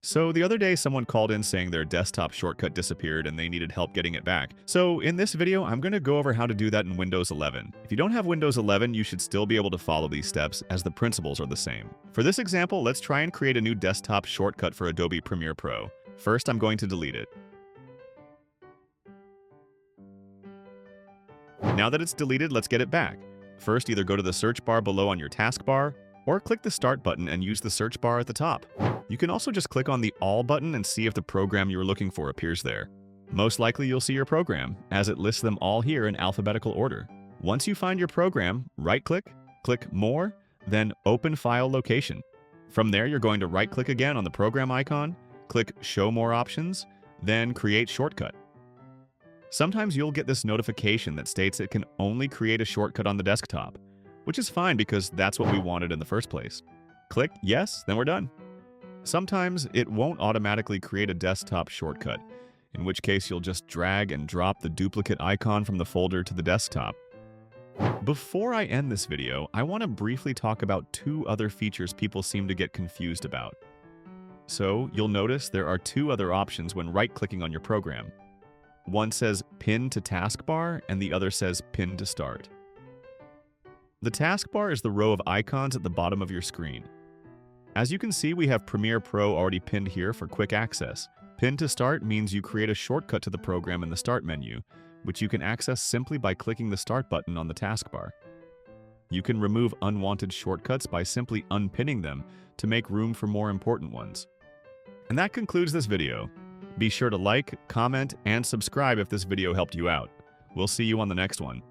So the other day, someone called in saying their desktop shortcut disappeared and they needed help getting it back. So in this video, I'm going to go over how to do that in Windows 11. If you don't have Windows 11, you should still be able to follow these steps as the principles are the same. For this example, let's try and create a new desktop shortcut for Adobe Premiere Pro. First, I'm going to delete it. Now that it's deleted, let's get it back. First, either go to the search bar below on your taskbar, or click the Start button and use the search bar at the top. You can also just click on the All button and see if the program you were looking for appears there. Most likely you'll see your program, as it lists them all here in alphabetical order. Once you find your program, right-click, click More, then Open File Location. From there, you're going to right-click again on the program icon, click Show More Options, then Create Shortcut. Sometimes you'll get this notification that states it can only create a shortcut on the desktop, which is fine because that's what we wanted in the first place. Click Yes, then we're done. Sometimes it won't automatically create a desktop shortcut, in which case you'll just drag and drop the duplicate icon from the folder to the desktop. Before I end this video, I want to briefly talk about two other features people seem to get confused about. So you'll notice there are two other options when right-clicking on your program. One says Pin to Taskbar and the other says Pin to Start. The taskbar is the row of icons at the bottom of your screen. As you can see, we have Premiere Pro already pinned here for quick access. Pin to Start means you create a shortcut to the program in the Start menu, which you can access simply by clicking the Start button on the taskbar. You can remove unwanted shortcuts by simply unpinning them to make room for more important ones. And that concludes this video. Be sure to like, comment, and subscribe if this video helped you out. We'll see you on the next one.